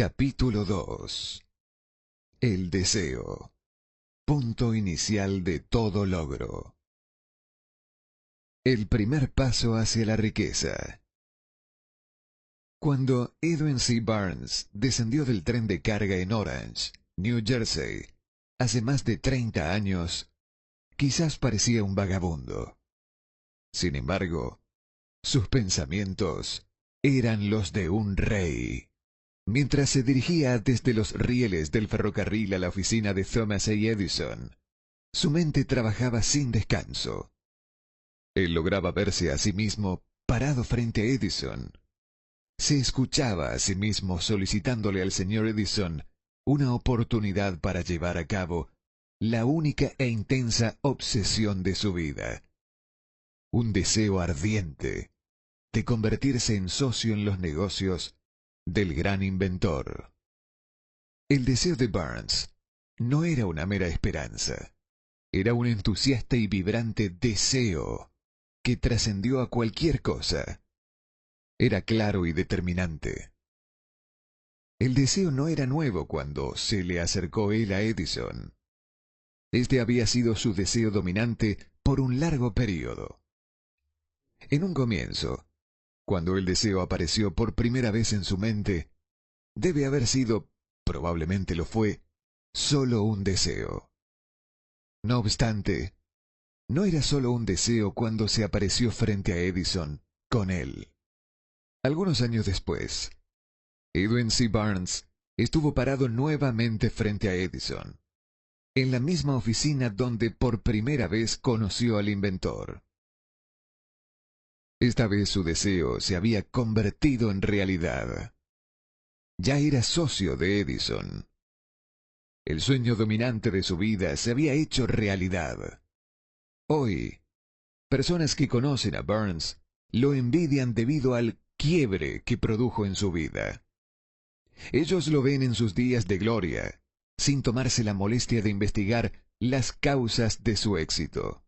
Capítulo 2. El deseo. Punto inicial de todo logro. El primer paso hacia la riqueza. Cuando Edwin C. Barnes descendió del tren de carga en Orange, New Jersey, hace más de 30 años, quizás parecía un vagabundo. Sin embargo, sus pensamientos eran los de un rey. Mientras se dirigía desde los rieles del ferrocarril a la oficina de Thomas A. Edison, su mente trabajaba sin descanso. Él lograba verse a sí mismo parado frente a Edison. Se escuchaba a sí mismo solicitándole al señor Edison una oportunidad para llevar a cabo la única e intensa obsesión de su vida. Un deseo ardiente de convertirse en socio en los negocios del gran inventor. El deseo de Barnes no era una mera esperanza, era un entusiasta y vibrante deseo que trascendió a cualquier cosa. Era claro y determinante. El deseo no era nuevo cuando se le acercó él a Edison. Este había sido su deseo dominante por un largo período. En un comienzo, cuando el deseo apareció por primera vez en su mente, debe haber sido, probablemente lo fue, solo un deseo. No obstante, no era solo un deseo cuando se apareció frente a Edison, con él. Algunos años después, Edwin C. Barnes estuvo parado nuevamente frente a Edison, en la misma oficina donde por primera vez conoció al inventor. Esta vez su deseo se había convertido en realidad. Ya era socio de Edison. El sueño dominante de su vida se había hecho realidad. Hoy, personas que conocen a Barnes lo envidian debido al quiebre que produjo en su vida. Ellos lo ven en sus días de gloria, sin tomarse la molestia de investigar las causas de su éxito.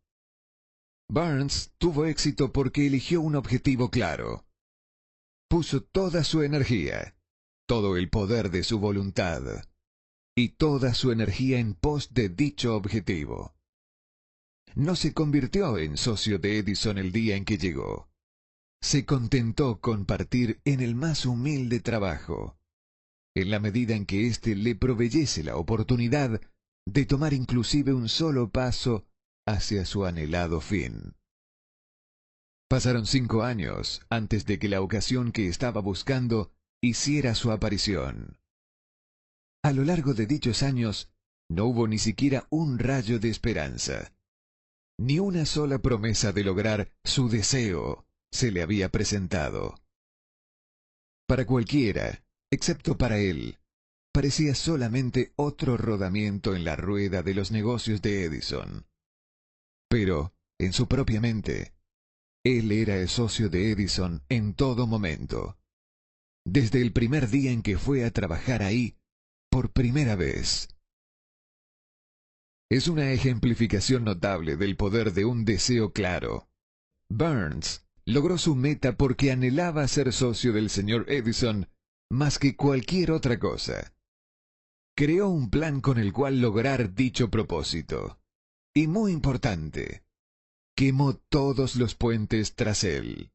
Barnes tuvo éxito porque eligió un objetivo claro. Puso toda su energía, todo el poder de su voluntad y toda su energía en pos de dicho objetivo. No se convirtió en socio de Edison el día en que llegó. Se contentó con partir en el más humilde trabajo, en la medida en que éste le proveyese la oportunidad de tomar inclusive un solo paso hacia su anhelado fin. Pasaron 5 años antes de que la ocasión que estaba buscando hiciera su aparición. A lo largo de dichos años, no hubo ni siquiera un rayo de esperanza. Ni una sola promesa de lograr su deseo se le había presentado. Para cualquiera, excepto para él, parecía solamente otro rodamiento en la rueda de los negocios de Edison. Pero, en su propia mente, él era el socio de Edison en todo momento. Desde el primer día en que fue a trabajar ahí, por primera vez. Es una ejemplificación notable del poder de un deseo claro. Barnes logró su meta porque anhelaba ser socio del señor Edison más que cualquier otra cosa. Creó un plan con el cual lograr dicho propósito. Y muy importante, quemó todos los puentes tras él.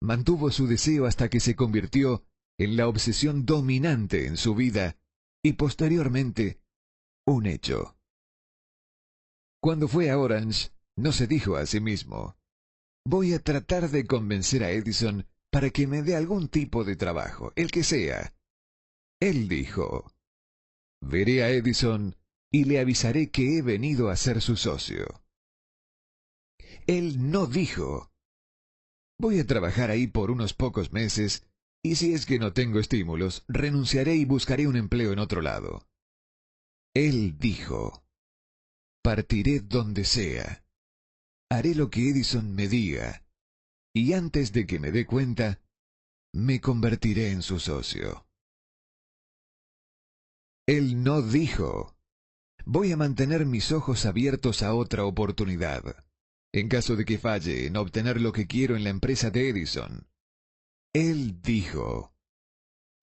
Mantuvo su deseo hasta que se convirtió en la obsesión dominante en su vida y posteriormente un hecho. Cuando fue a Orange, no se dijo a sí mismo: voy a tratar de convencer a Edison para que me dé algún tipo de trabajo, el que sea. Él dijo: veré a Edison y le avisaré que he venido a ser su socio. Él no dijo: voy a trabajar ahí por unos pocos meses y si es que no tengo estímulos, renunciaré y buscaré un empleo en otro lado. Él dijo: partiré donde sea. Haré lo que Edison me diga, y antes de que me dé cuenta, me convertiré en su socio. Él no dijo: voy a mantener mis ojos abiertos a otra oportunidad, en caso de que falle en obtener lo que quiero en la empresa de Edison. Él dijo: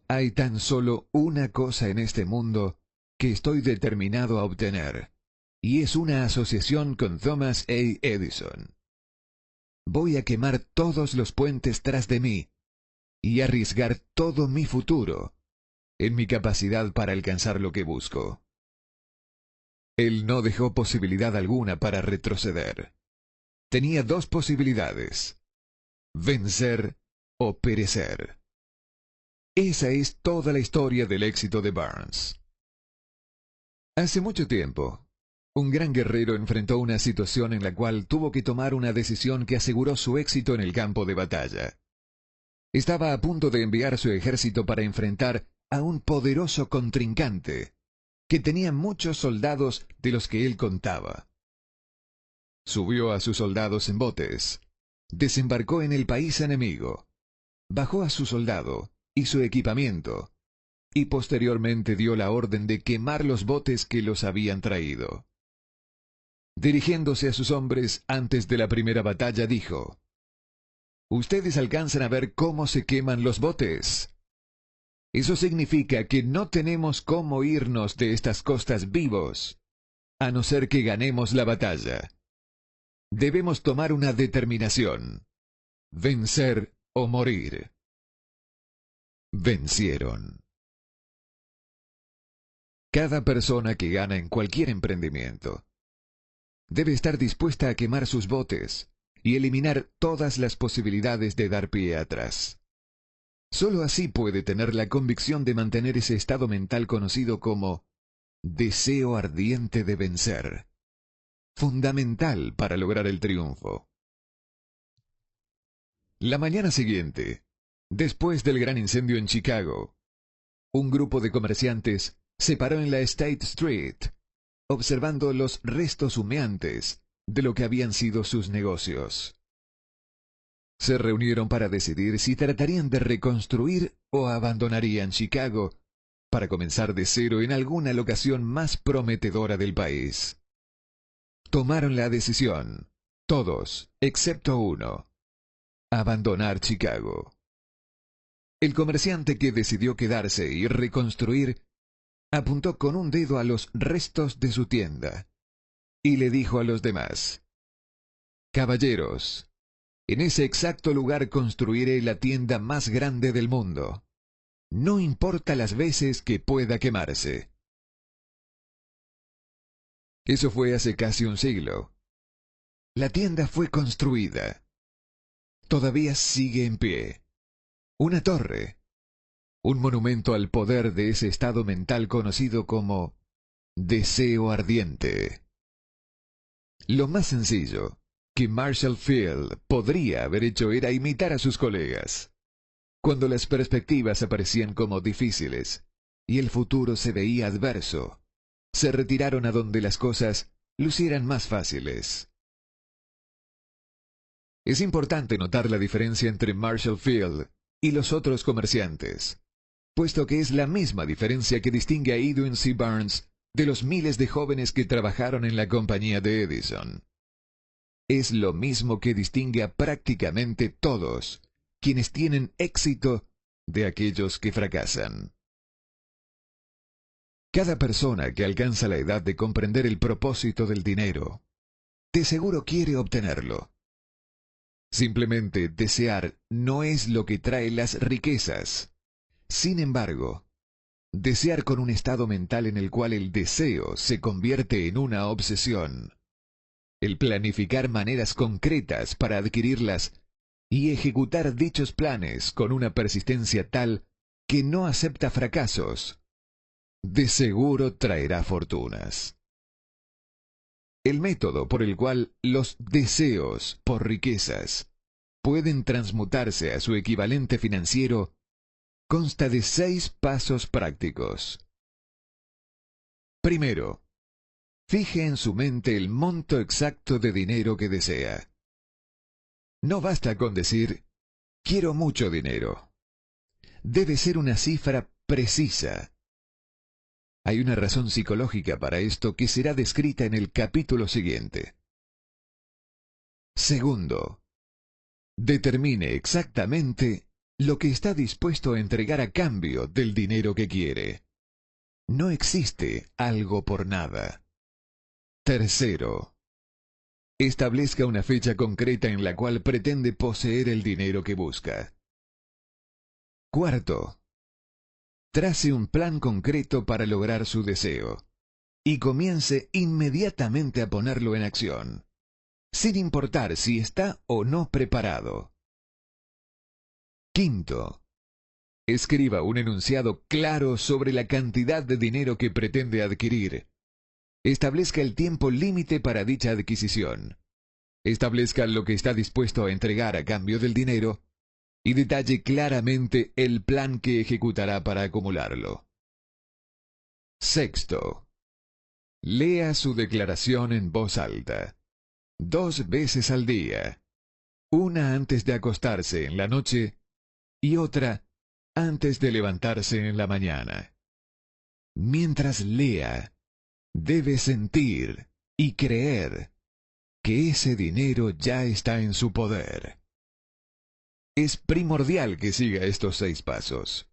Hay tan solo una cosa en este mundo que estoy determinado a obtener, y es una asociación con Thomas A. Edison. Voy a quemar todos los puentes tras de mí y arriesgar todo mi futuro en mi capacidad para alcanzar lo que busco. Él no dejó posibilidad alguna para retroceder. Tenía dos posibilidades: vencer o perecer. Esa es toda la historia del éxito de Barnes. Hace mucho tiempo, un gran guerrero enfrentó una situación en la cual tuvo que tomar una decisión que aseguró su éxito en el campo de batalla. Estaba a punto de enviar su ejército para enfrentar a un poderoso contrincante que tenía muchos soldados de los que él contaba. Subió a sus soldados en botes, desembarcó en el país enemigo, bajó a su soldado y su equipamiento, y posteriormente dio la orden de quemar los botes que los habían traído. Dirigiéndose a sus hombres antes de la primera batalla, dijo: «Ustedes alcanzan a ver cómo se queman los botes. Eso significa que no tenemos cómo irnos de estas costas vivos, a no ser que ganemos la batalla. Debemos tomar una determinación: vencer o morir». Vencieron. Cada persona que gana en cualquier emprendimiento debe estar dispuesta a quemar sus botes y eliminar todas las posibilidades de dar pie atrás. Solo así puede tener la convicción de mantener ese estado mental conocido como deseo ardiente de vencer, fundamental para lograr el triunfo. La mañana siguiente, después del gran incendio en Chicago, un grupo de comerciantes se paró en la State Street, observando los restos humeantes de lo que habían sido sus negocios. Se reunieron para decidir si tratarían de reconstruir o abandonarían Chicago para comenzar de cero en alguna locación más prometedora del país. Tomaron la decisión, todos, excepto uno: abandonar Chicago. El comerciante que decidió quedarse y reconstruir apuntó con un dedo a los restos de su tienda y le dijo a los demás: «Caballeros, en ese exacto lugar construiré la tienda más grande del mundo. No importa las veces que pueda quemarse». Eso fue hace casi un siglo. La tienda fue construida. Todavía sigue en pie. Una torre. Un monumento al poder de ese estado mental conocido como deseo ardiente. Lo más sencillo que Marshall Field podría haber hecho era imitar a sus colegas. Cuando las perspectivas aparecían como difíciles y el futuro se veía adverso, se retiraron a donde las cosas lucieran más fáciles. Es importante notar la diferencia entre Marshall Field y los otros comerciantes, puesto que es la misma diferencia que distingue a Edwin C. Barnes de los miles de jóvenes que trabajaron en la compañía de Edison. Es lo mismo que distingue a prácticamente todos quienes tienen éxito de aquellos que fracasan. Cada persona que alcanza la edad de comprender el propósito del dinero, de seguro quiere obtenerlo. Simplemente desear no es lo que trae las riquezas. Sin embargo, desear con un estado mental en el cual el deseo se convierte en una obsesión, el planificar maneras concretas para adquirirlas y ejecutar dichos planes con una persistencia tal que no acepta fracasos, de seguro traerá fortunas. El método por el cual los deseos por riquezas pueden transmutarse a su equivalente financiero consta de 6 pasos prácticos. Primero, fije en su mente el monto exacto de dinero que desea. No basta con decir, quiero mucho dinero. Debe ser una cifra precisa. Hay una razón psicológica para esto que será descrita en el capítulo siguiente. Segundo, determine exactamente lo que está dispuesto a entregar a cambio del dinero que quiere. No existe algo por nada. Tercero, establezca una fecha concreta en la cual pretende poseer el dinero que busca. Cuarto, trace un plan concreto para lograr su deseo y comience inmediatamente a ponerlo en acción, sin importar si está o no preparado. Quinto, escriba un enunciado claro sobre la cantidad de dinero que pretende adquirir. Establezca el tiempo límite para dicha adquisición. Establezca lo que está dispuesto a entregar a cambio del dinero y detalle claramente el plan que ejecutará para acumularlo. Sexto, lea su declaración en voz alta, 2 veces al día, una antes de acostarse en la noche y otra antes de levantarse en la mañana. Mientras lea, debe sentir y creer que ese dinero ya está en su poder. Es primordial que siga estos 6 pasos.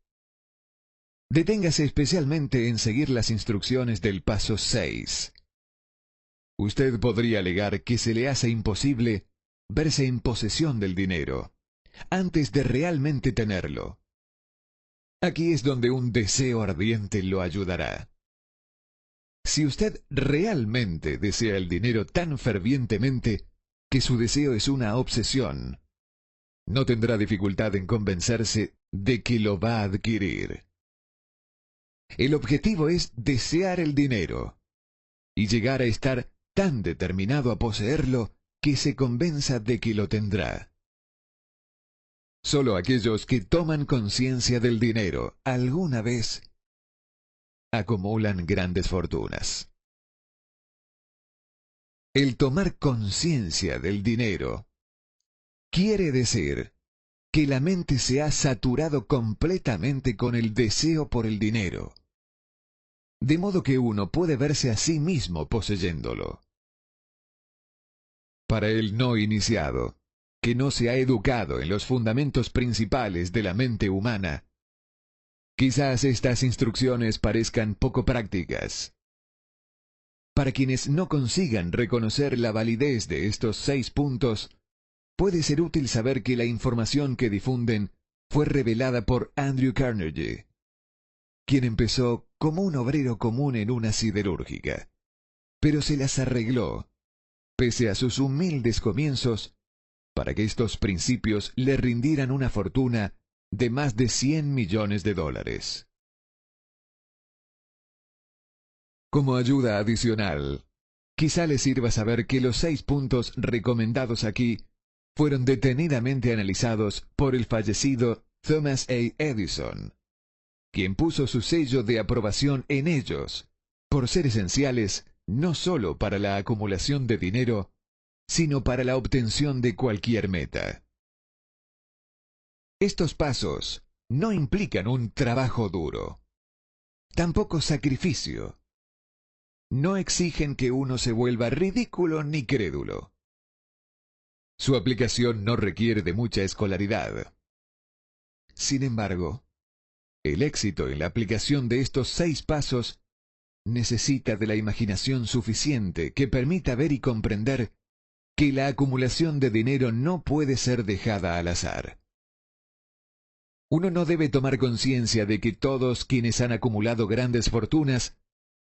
Deténgase especialmente en seguir las instrucciones del paso 6. Usted podría alegar que se le hace imposible verse en posesión del dinero antes de realmente tenerlo. Aquí es donde un deseo ardiente lo ayudará. Si usted realmente desea el dinero tan fervientemente que su deseo es una obsesión, no tendrá dificultad en convencerse de que lo va a adquirir. El objetivo es desear el dinero y llegar a estar tan determinado a poseerlo que se convenza de que lo tendrá. Solo aquellos que toman conciencia del dinero alguna vez acumulan grandes fortunas. El tomar conciencia del dinero quiere decir que la mente se ha saturado completamente con el deseo por el dinero, de modo que uno puede verse a sí mismo poseyéndolo. Para el no iniciado, que no se ha educado en los fundamentos principales de la mente humana, quizás estas instrucciones parezcan poco prácticas. Para quienes no consigan reconocer la validez de estos 6 puntos, puede ser útil saber que la información que difunden fue revelada por Andrew Carnegie, quien empezó como un obrero común en una siderúrgica, pero se las arregló, pese a sus humildes comienzos, para que estos principios le rindieran una fortuna de más de $100 millones. Como ayuda adicional, quizá le sirva saber que los 6 puntos recomendados aquí fueron detenidamente analizados por el fallecido Thomas A. Edison, quien puso su sello de aprobación en ellos, por ser esenciales no solo para la acumulación de dinero, sino para la obtención de cualquier meta. Estos pasos no implican un trabajo duro, tampoco sacrificio. No exigen que uno se vuelva ridículo ni crédulo. Su aplicación no requiere de mucha escolaridad. Sin embargo, el éxito en la aplicación de estos 6 pasos necesita de la imaginación suficiente que permita ver y comprender que la acumulación de dinero no puede ser dejada al azar. Uno no debe tomar conciencia de que todos quienes han acumulado grandes fortunas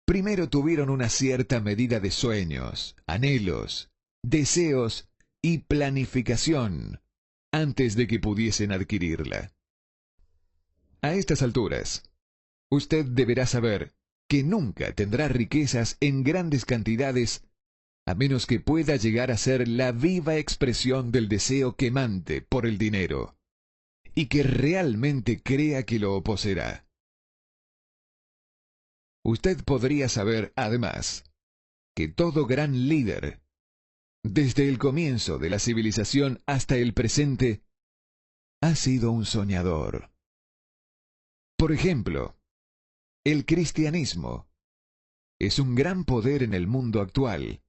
primero tuvieron una cierta medida de sueños, anhelos, deseos y planificación antes de que pudiesen adquirirla. A estas alturas, usted deberá saber que nunca tendrá riquezas en grandes cantidades a menos que pueda llegar a ser la viva expresión del deseo quemante por el dinero y que realmente crea que lo poseerá. Usted podría saber, además, que todo gran líder, desde el comienzo de la civilización hasta el presente, ha sido un soñador. Por ejemplo, el cristianismo es un gran poder en el mundo actual,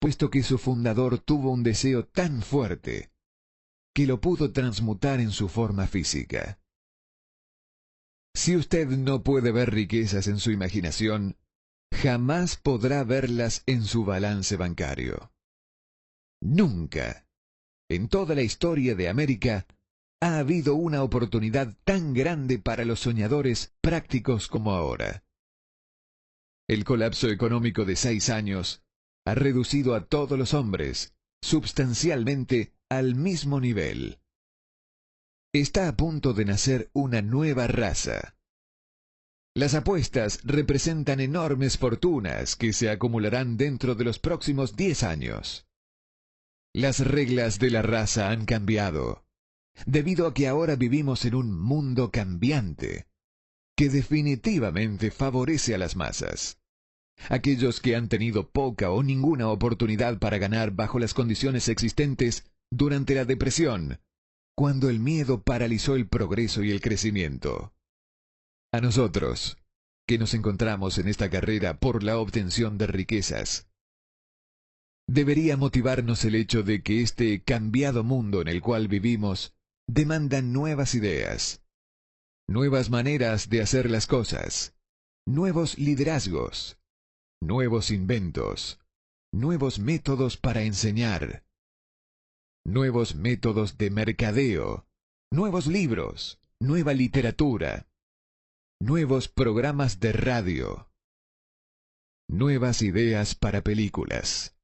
puesto que su fundador tuvo un deseo tan fuerte que lo pudo transmutar en su forma física. Si usted no puede ver riquezas en su imaginación, jamás podrá verlas en su balance bancario. Nunca, en toda la historia de América, ha habido una oportunidad tan grande para los soñadores prácticos como ahora. El colapso económico de 6 años ha reducido a todos los hombres, substancialmente, al mismo nivel. Está a punto de nacer una nueva raza. Las apuestas representan enormes fortunas que se acumularán dentro de los próximos 10 años. Las reglas de la raza han cambiado, debido a que ahora vivimos en un mundo cambiante, que definitivamente favorece a las masas. Aquellos que han tenido poca o ninguna oportunidad para ganar bajo las condiciones existentes durante la depresión, cuando el miedo paralizó el progreso y el crecimiento. A nosotros, que nos encontramos en esta carrera por la obtención de riquezas, debería motivarnos el hecho de que este cambiado mundo en el cual vivimos demanda nuevas ideas, nuevas maneras de hacer las cosas, nuevos liderazgos, nuevos inventos, nuevos métodos para enseñar, nuevos métodos de mercadeo, nuevos libros, nueva literatura, nuevos programas de radio, nuevas ideas para películas.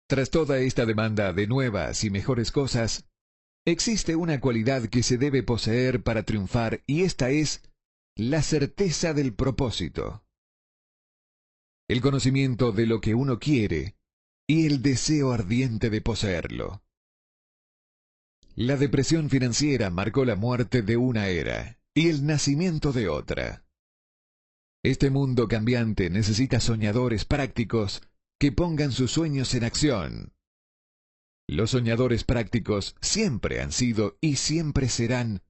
Tras toda esta demanda de nuevas y mejores cosas, existe una cualidad que se debe poseer para triunfar y esta es la certeza del propósito. El conocimiento de lo que uno quiere y el deseo ardiente de poseerlo. La depresión financiera marcó la muerte de una era y el nacimiento de otra. Este mundo cambiante necesita soñadores prácticos que pongan sus sueños en acción. Los soñadores prácticos siempre han sido y siempre serán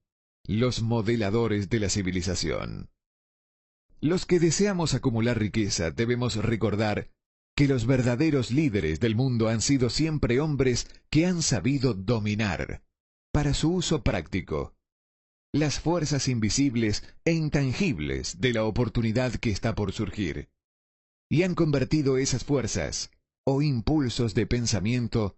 los modeladores de la civilización. Los que deseamos acumular riqueza debemos recordar que los verdaderos líderes del mundo han sido siempre hombres que han sabido dominar, para su uso práctico, las fuerzas invisibles e intangibles de la oportunidad que está por surgir, y han convertido esas fuerzas, o impulsos de pensamiento,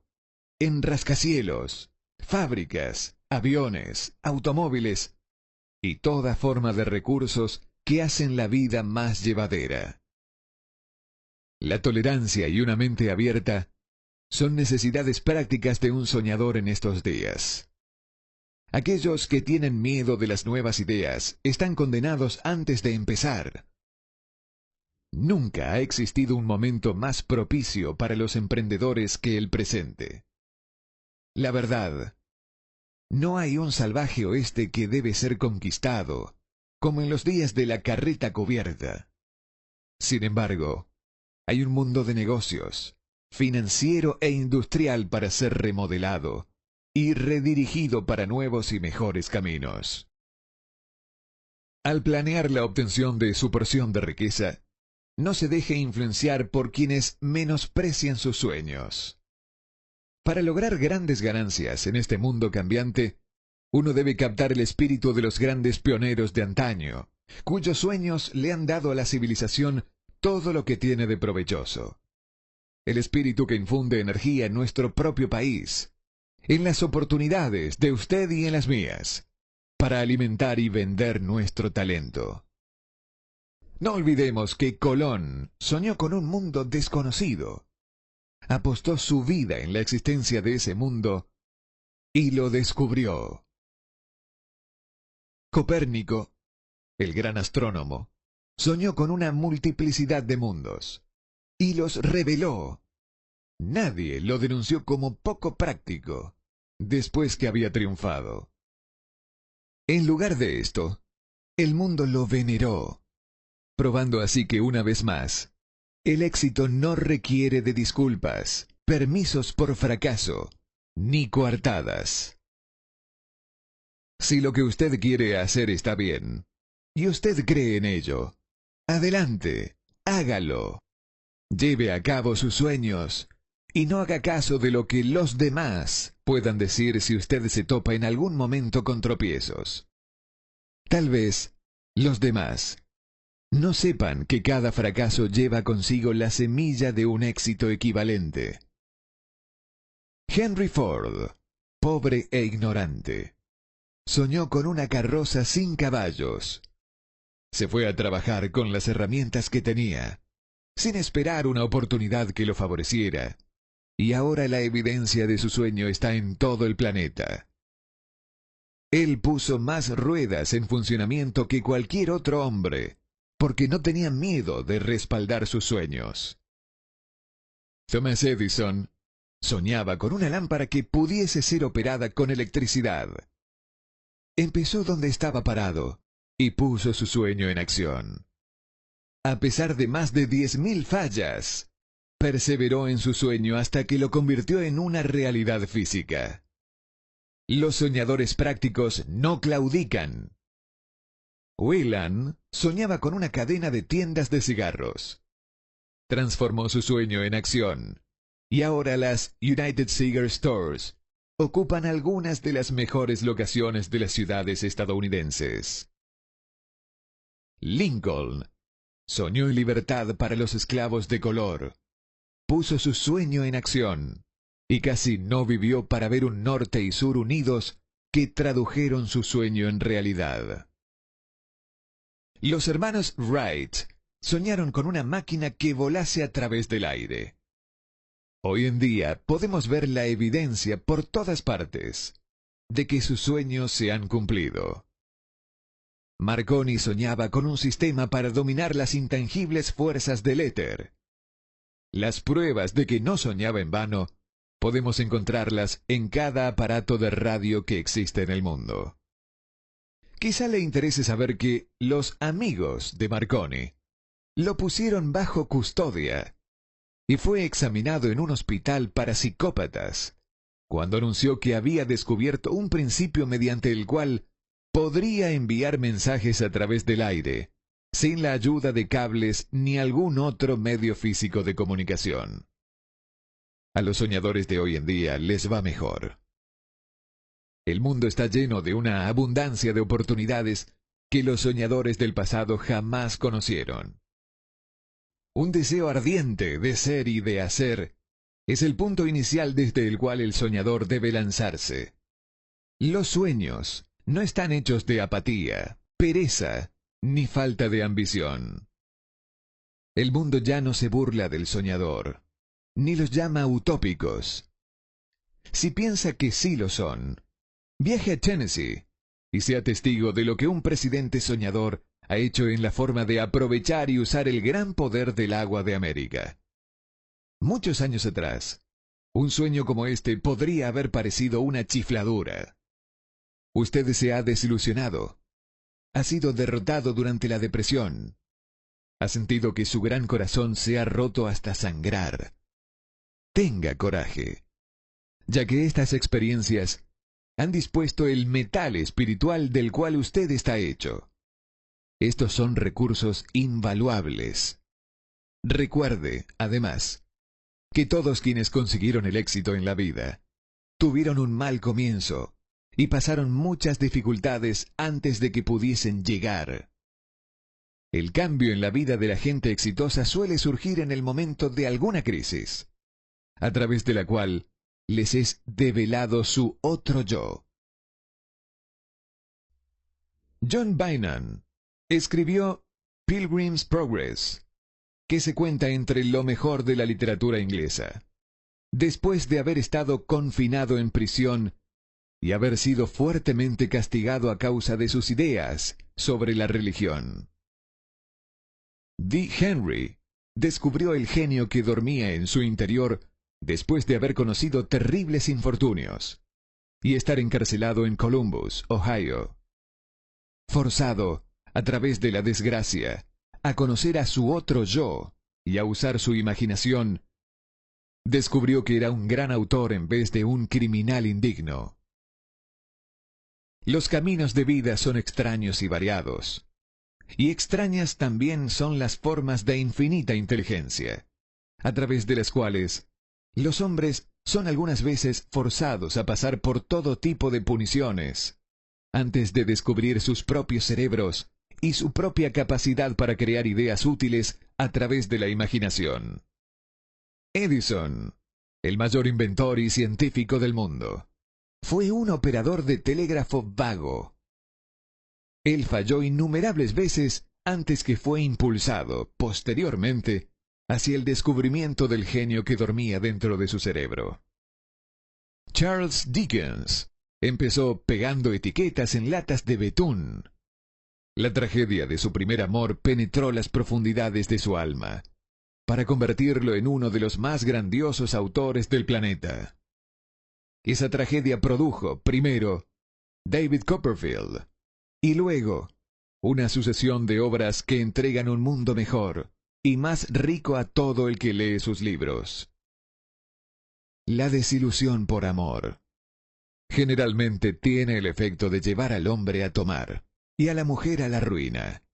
en rascacielos, fábricas, aviones, automóviles, y toda forma de recursos que hacen la vida más llevadera. La tolerancia y una mente abierta son necesidades prácticas de un soñador en estos días. Aquellos que tienen miedo de las nuevas ideas están condenados antes de empezar. Nunca ha existido un momento más propicio para los emprendedores que el presente. La verdad, no hay un salvaje oeste que debe ser conquistado, como en los días de la carreta cubierta. Sin embargo, hay un mundo de negocios, financiero e industrial para ser remodelado y redirigido para nuevos y mejores caminos. Al planear la obtención de su porción de riqueza, no se deje influenciar por quienes menosprecian sus sueños. Para lograr grandes ganancias en este mundo cambiante, uno debe captar el espíritu de los grandes pioneros de antaño, cuyos sueños le han dado a la civilización todo lo que tiene de provechoso. El espíritu que infunde energía en nuestro propio país, en las oportunidades de usted y en las mías, para alimentar y vender nuestro talento. No olvidemos que Colón soñó con un mundo desconocido. Apostó su vida en la existencia de ese mundo y lo descubrió. Copérnico, el gran astrónomo, soñó con una multiplicidad de mundos y los reveló. Nadie lo denunció como poco práctico después que había triunfado. En lugar de esto, el mundo lo veneró, probando así que una vez más, el éxito no requiere de disculpas, permisos por fracaso, ni coartadas. Si lo que usted quiere hacer está bien, y usted cree en ello, adelante, hágalo. Lleve a cabo sus sueños y no haga caso de lo que los demás puedan decir si usted se topa en algún momento con tropiezos. Tal vez los demás no sepan que cada fracaso lleva consigo la semilla de un éxito equivalente. Henry Ford, pobre e ignorante, soñó con una carroza sin caballos. Se fue a trabajar con las herramientas que tenía, sin esperar una oportunidad que lo favoreciera, y ahora la evidencia de su sueño está en todo el planeta. Él puso más ruedas en funcionamiento que cualquier otro hombre, porque no tenía miedo de respaldar sus sueños. Thomas Edison soñaba con una lámpara que pudiese ser operada con electricidad. Empezó donde estaba parado y puso su sueño en acción. A pesar de más de 10.000 fallas, perseveró en su sueño hasta que lo convirtió en una realidad física. Los soñadores prácticos no claudican. Whelan soñaba con una cadena de tiendas de cigarros. Transformó su sueño en acción, y ahora las United Cigar Stores ocupan algunas de las mejores locaciones de las ciudades estadounidenses. Lincoln soñó en libertad para los esclavos de color. Puso su sueño en acción, y casi no vivió para ver un norte y sur unidos que tradujeron su sueño en realidad. Los hermanos Wright soñaron con una máquina que volase a través del aire. Hoy en día podemos ver la evidencia por todas partes de que sus sueños se han cumplido. Marconi soñaba con un sistema para dominar las intangibles fuerzas del éter. Las pruebas de que no soñaba en vano podemos encontrarlas en cada aparato de radio que existe en el mundo. Quizá le interese saber que los amigos de Marconi lo pusieron bajo custodia y fue examinado en un hospital para psicópatas cuando anunció que había descubierto un principio mediante el cual podría enviar mensajes a través del aire, sin la ayuda de cables ni algún otro medio físico de comunicación. A los soñadores de hoy en día les va mejor. El mundo está lleno de una abundancia de oportunidades que los soñadores del pasado jamás conocieron. Un deseo ardiente de ser y de hacer es el punto inicial desde el cual el soñador debe lanzarse. Los sueños no están hechos de apatía, pereza, ni falta de ambición. El mundo ya no se burla del soñador, ni los llama utópicos. Si piensa que sí lo son, viaje a Tennessee y sea testigo de lo que un presidente soñador ha hecho en la forma de aprovechar y usar el gran poder del agua de América. Muchos años atrás, un sueño como este podría haber parecido una chifladura. Usted se ha desilusionado, ha sido derrotado durante la depresión, ha sentido que su gran corazón se ha roto hasta sangrar. Tenga coraje, ya que estas experiencias han dispuesto el metal espiritual del cual usted está hecho. Estos son recursos invaluables. Recuerde, además, que todos quienes consiguieron el éxito en la vida tuvieron un mal comienzo y pasaron muchas dificultades antes de que pudiesen llegar. El cambio en la vida de la gente exitosa suele surgir en el momento de alguna crisis, a través de la cual les es develado su otro yo. John Bunyan escribió Pilgrim's Progress, que se cuenta entre lo mejor de la literatura inglesa, después de haber estado confinado en prisión y haber sido fuertemente castigado a causa de sus ideas sobre la religión. D. Henry descubrió el genio que dormía en su interior después de haber conocido terribles infortunios y estar encarcelado en Columbus, Ohio. Forzado, a través de la desgracia, a conocer a su otro yo y a usar su imaginación, descubrió que era un gran autor en vez de un criminal indigno. Los caminos de vida son extraños y variados, y extrañas también son las formas de infinita inteligencia, a través de las cuales Los hombres son algunas veces forzados a pasar por todo tipo de puniciones antes de descubrir sus propios cerebros y su propia capacidad para crear ideas útiles a través de la imaginación. Edison, el mayor inventor y científico del mundo, fue un operador de telégrafo vago. Él falló innumerables veces antes que fue impulsado, posteriormente, hacia el descubrimiento del genio que dormía dentro de su cerebro. Charles Dickens empezó pegando etiquetas en latas de betún. La tragedia de su primer amor penetró las profundidades de su alma, para convertirlo en uno de los más grandiosos autores del planeta. Esa tragedia produjo, primero, David Copperfield, y luego, una sucesión de obras que entregan un mundo mejor y más rico a todo el que lee sus libros. La desilusión por amor generalmente tiene el efecto de llevar al hombre a tomar y a la mujer a la ruina.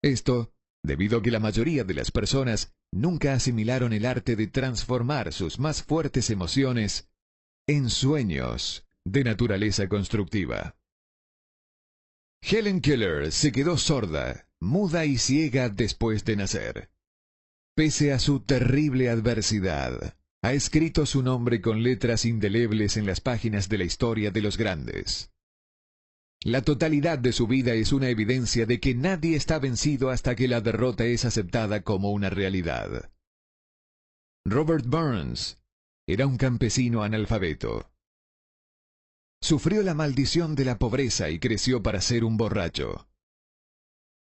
Esto debido a que la mayoría de las personas nunca asimilaron el arte de transformar sus más fuertes emociones en sueños de naturaleza constructiva. Helen Keller se quedó sorda, muda y ciega después de nacer. Pese a su terrible adversidad, ha escrito su nombre con letras indelebles en las páginas de la historia de los grandes. La totalidad de su vida es una evidencia de que nadie está vencido hasta que la derrota es aceptada como una realidad. Robert Burns era un campesino analfabeto. Sufrió la maldición de la pobreza y creció para ser un borracho.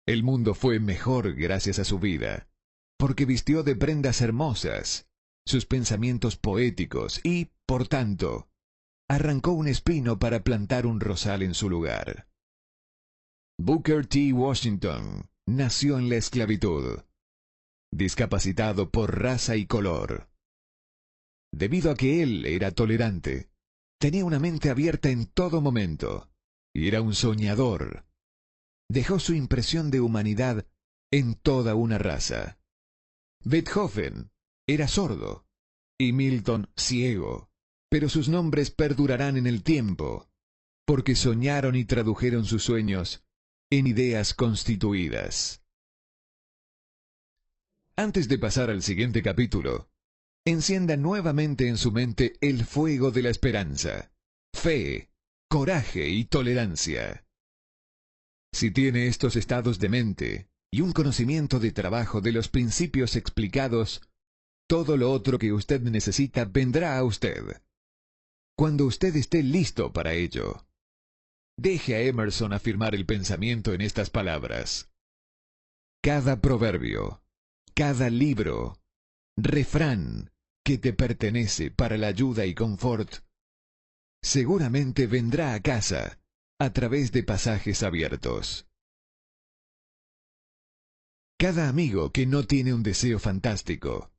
El mundo fue mejor gracias a su vida, porque vistió de prendas hermosas sus pensamientos poéticos y, por tanto, arrancó un espino para plantar un rosal en su lugar. Booker T. Washington nació en la esclavitud, discapacitado por raza y color. Debido a que él era tolerante, tenía una mente abierta en todo momento, y era un soñador. Dejó su impresión de humanidad en toda una raza. Beethoven era sordo, y Milton ciego, pero sus nombres perdurarán en el tiempo, porque soñaron y tradujeron sus sueños en ideas constituidas. Antes de pasar al siguiente capítulo, encienda nuevamente en su mente el fuego de la esperanza, fe, coraje y tolerancia. Si tiene estos estados de mente y un conocimiento de trabajo de los principios explicados, todo lo otro que usted necesita vendrá a usted, cuando usted esté listo para ello. Deje a Emerson afirmar el pensamiento en estas palabras. Cada proverbio, cada libro, refrán que te pertenece para la ayuda y confort, seguramente vendrá a casa a través de pasajes abiertos. Cada amigo que no tiene un deseo fantástico,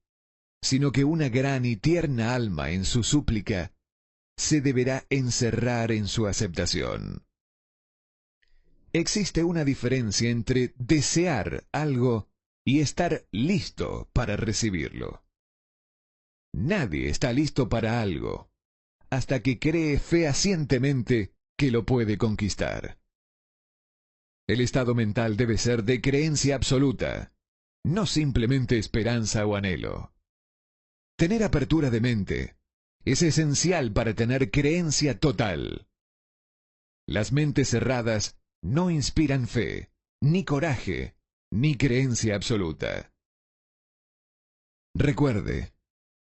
sino que una gran y tierna alma en su súplica, se deberá encerrar en su aceptación. Existe una diferencia entre desear algo y estar listo para recibirlo. Nadie está listo para algo hasta que cree fehacientemente que lo puede conquistar. El estado mental debe ser de creencia absoluta, no simplemente esperanza o anhelo. Tener apertura de mente es esencial para tener creencia total. Las mentes cerradas no inspiran fe, ni coraje, ni creencia absoluta. Recuerde,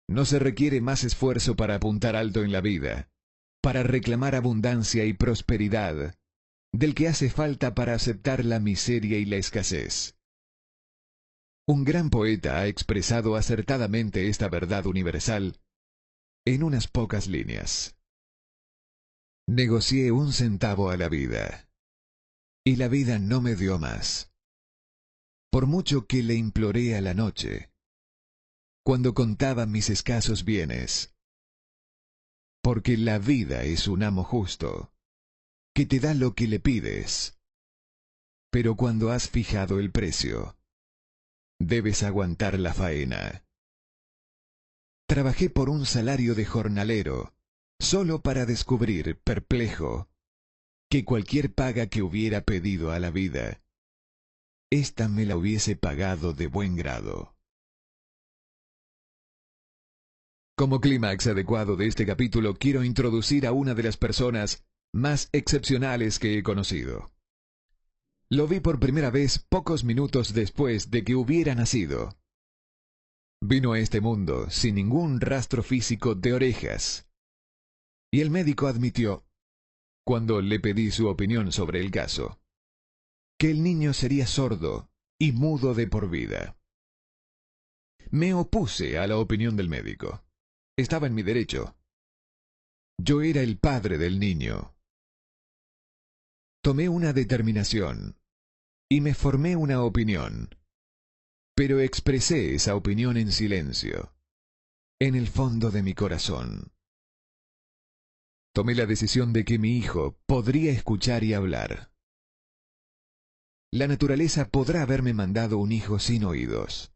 no se requiere más esfuerzo para apuntar alto en la vida, para reclamar abundancia y prosperidad, del que hace falta para aceptar la miseria y la escasez. Un gran poeta ha expresado acertadamente esta verdad universal en unas pocas líneas. Negocié 1 centavo a la vida, y la vida no me dio más. Por mucho que le imploré a la noche, cuando contaba mis escasos bienes. Porque la vida es un amo justo, que te da lo que le pides. Pero cuando has fijado el precio, debes aguantar la faena. Trabajé por un salario de jornalero, solo para descubrir, perplejo, que cualquier paga que hubiera pedido a la vida, ésta me la hubiese pagado de buen grado. Como clímax adecuado de este capítulo, quiero introducir a una de las personas más excepcionales que he conocido. Lo vi por primera vez pocos minutos después de que hubiera nacido. Vino a este mundo sin ningún rastro físico de orejas. Y el médico admitió, cuando le pedí su opinión sobre el caso, que el niño sería sordo y mudo de por vida. Me opuse a la opinión del médico. Estaba en mi derecho. Yo era el padre del niño. Tomé una determinación y me formé una opinión, pero expresé esa opinión en silencio, en el fondo de mi corazón. Tomé la decisión de que mi hijo podría escuchar y hablar. La naturaleza podrá haberme mandado un hijo sin oídos.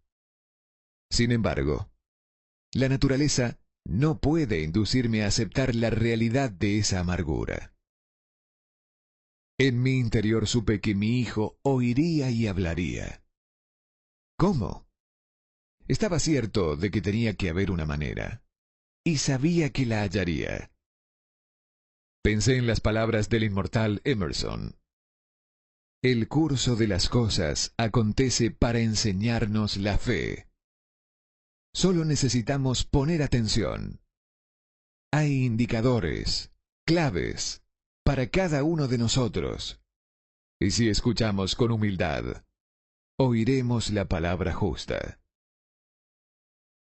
Sin embargo, la naturaleza no puede inducirme a aceptar la realidad de esa amargura. En mi interior supe que mi hijo oiría y hablaría. ¿Cómo? Estaba cierto de que tenía que haber una manera, y sabía que la hallaría. Pensé en las palabras del inmortal Emerson. El curso de las cosas acontece para enseñarnos la fe. Solo necesitamos poner atención. Hay indicadores, claves, para cada uno de nosotros. Y si escuchamos con humildad, oiremos la palabra justa.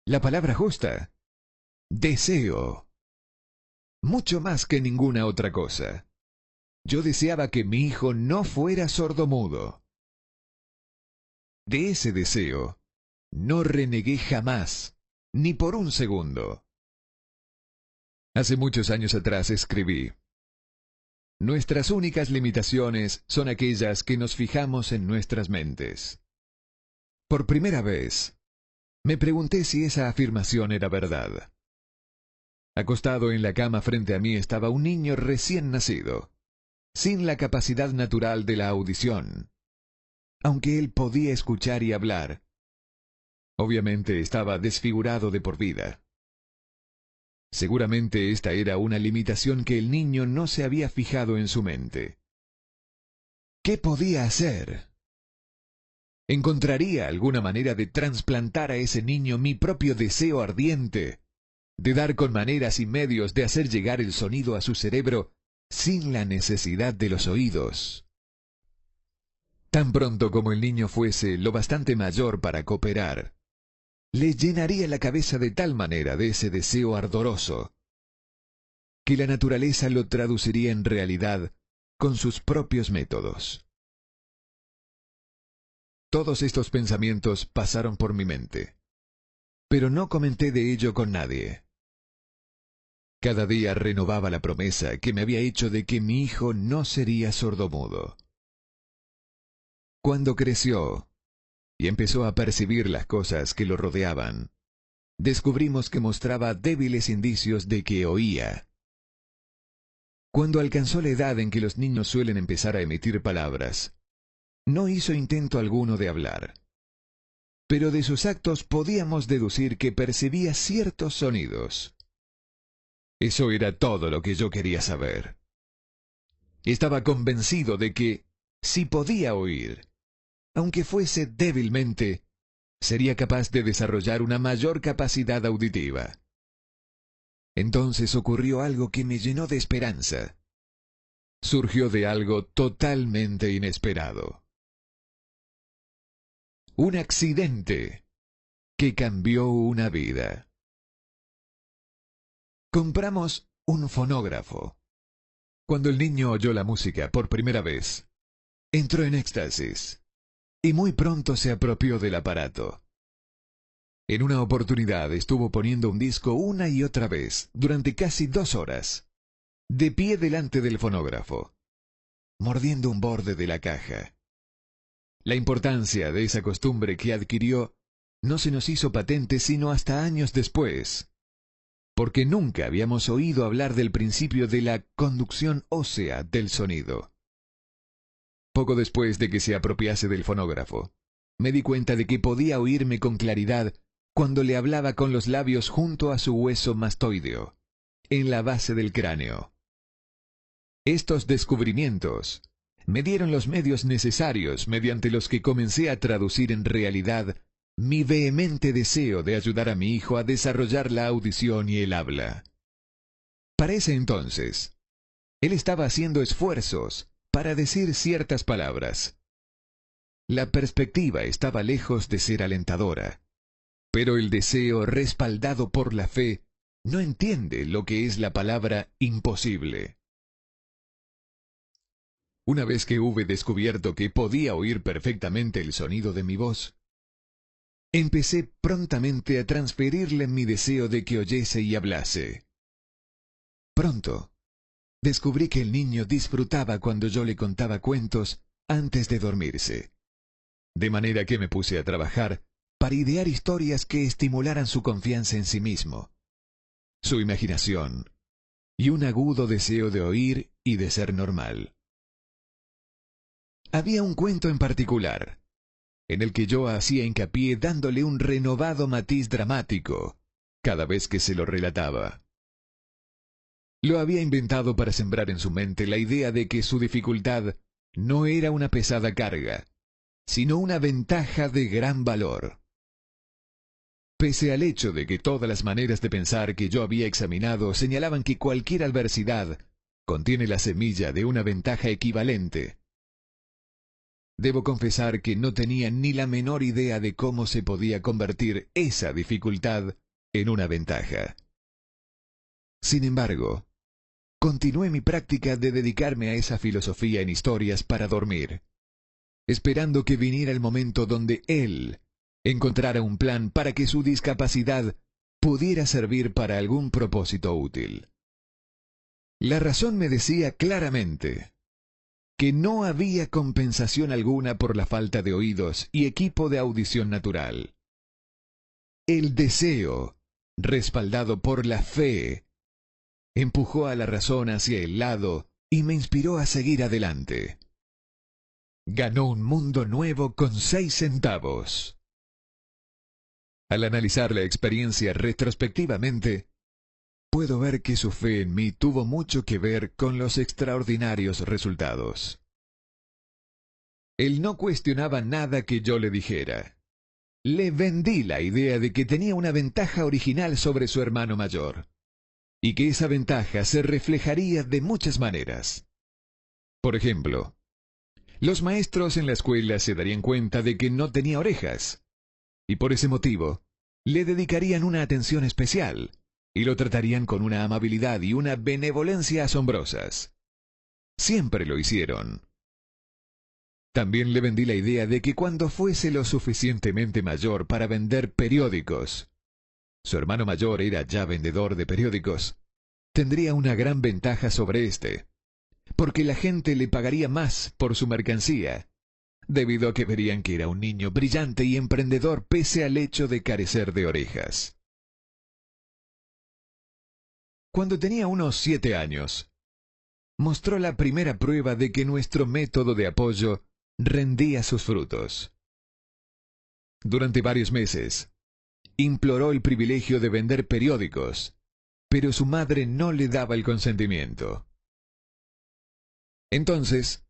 La palabra justa, deseo. Mucho más que ninguna otra cosa. Yo deseaba que mi hijo no fuera sordomudo. De ese deseo, no renegué jamás, ni por un segundo. Hace muchos años atrás escribí: nuestras únicas limitaciones son aquellas que nos fijamos en nuestras mentes. Por primera vez, me pregunté si esa afirmación era verdad. Acostado en la cama frente a mí estaba un niño recién nacido, sin la capacidad natural de la audición. Aunque él podía escuchar y hablar, obviamente estaba desfigurado de por vida. Seguramente esta era una limitación que el niño no se había fijado en su mente. ¿Qué podía hacer? ¿Encontraría alguna manera de trasplantar a ese niño mi propio deseo ardiente, de dar con maneras y medios de hacer llegar el sonido a su cerebro sin la necesidad de los oídos? Tan pronto como el niño fuese lo bastante mayor para cooperar, le llenaría la cabeza de tal manera de ese deseo ardoroso, que la naturaleza lo traduciría en realidad con sus propios métodos. Todos estos pensamientos pasaron por mi mente, pero no comenté de ello con nadie. Cada día renovaba la promesa que me había hecho de que mi hijo no sería sordomudo. Cuando creció y empezó a percibir las cosas que lo rodeaban, descubrimos que mostraba débiles indicios de que oía. Cuando alcanzó la edad en que los niños suelen empezar a emitir palabras, no hizo intento alguno de hablar. Pero de sus actos podíamos deducir que percibía ciertos sonidos. Eso era todo lo que yo quería saber. Estaba convencido de que, si podía oír, aunque fuese débilmente, sería capaz de desarrollar una mayor capacidad auditiva. Entonces ocurrió algo que me llenó de esperanza. Surgió de algo totalmente inesperado. Un accidente que cambió una vida. Compramos un fonógrafo. Cuando el niño oyó la música por primera vez, entró en éxtasis y muy pronto se apropió del aparato. En una oportunidad estuvo poniendo un disco una y otra vez durante casi 2 horas, de pie delante del fonógrafo, mordiendo un borde de la caja. La importancia de esa costumbre que adquirió no se nos hizo patente sino hasta años después, porque nunca habíamos oído hablar del principio de la conducción ósea del sonido. Poco después de que se apropiase del fonógrafo, me di cuenta de que podía oírme con claridad cuando le hablaba con los labios junto a su hueso mastoideo, en la base del cráneo. Estos descubrimientos me dieron los medios necesarios mediante los que comencé a traducir en realidad mi vehemente deseo de ayudar a mi hijo a desarrollar la audición y el habla. Para ese entonces, él estaba haciendo esfuerzos para decir ciertas palabras. La perspectiva estaba lejos de ser alentadora, pero el deseo respaldado por la fe no entiende lo que es la palabra imposible. Una vez que hube descubierto que podía oír perfectamente el sonido de mi voz, empecé prontamente a transferirle mi deseo de que oyese y hablase. Pronto, descubrí que el niño disfrutaba cuando yo le contaba cuentos antes de dormirse, de manera que me puse a trabajar para idear historias que estimularan su confianza en sí mismo, su imaginación y un agudo deseo de oír y de ser normal. Había un cuento en particular, en el que yo hacía hincapié dándole un renovado matiz dramático cada vez que se lo relataba. Lo había inventado para sembrar en su mente la idea de que su dificultad no era una pesada carga, sino una ventaja de gran valor. Pese al hecho de que todas las maneras de pensar que yo había examinado señalaban que cualquier adversidad contiene la semilla de una ventaja equivalente, debo confesar que no tenía ni la menor idea de cómo se podía convertir esa dificultad en una ventaja. Sin embargo, continué mi práctica de dedicarme a esa filosofía en historias para dormir, esperando que viniera el momento donde él encontrara un plan para que su discapacidad pudiera servir para algún propósito útil. La razón me decía claramente que no había compensación alguna por la falta de oídos y equipo de audición natural. El deseo, respaldado por la fe, empujó a la razón hacia el lado y me inspiró a seguir adelante. Ganó un mundo nuevo con 6 centavos. Al analizar la experiencia retrospectivamente, puedo ver que su fe en mí tuvo mucho que ver con los extraordinarios resultados. Él no cuestionaba nada que yo le dijera. Le vendí la idea de que tenía una ventaja original sobre su hermano mayor, y que esa ventaja se reflejaría de muchas maneras. Por ejemplo, los maestros en la escuela se darían cuenta de que no tenía orejas, y por ese motivo, le dedicarían una atención especial, y lo tratarían con una amabilidad y una benevolencia asombrosas. Siempre lo hicieron. También le vendí la idea de que cuando fuese lo suficientemente mayor para vender periódicos, su hermano mayor era ya vendedor de periódicos, tendría una gran ventaja sobre éste, porque la gente le pagaría más por su mercancía, debido a que verían que era un niño brillante y emprendedor pese al hecho de carecer de orejas. Cuando tenía unos 7 años, mostró la primera prueba de que nuestro método de apoyo rendía sus frutos. Durante varios meses, imploró el privilegio de vender periódicos, pero su madre no le daba el consentimiento. Entonces,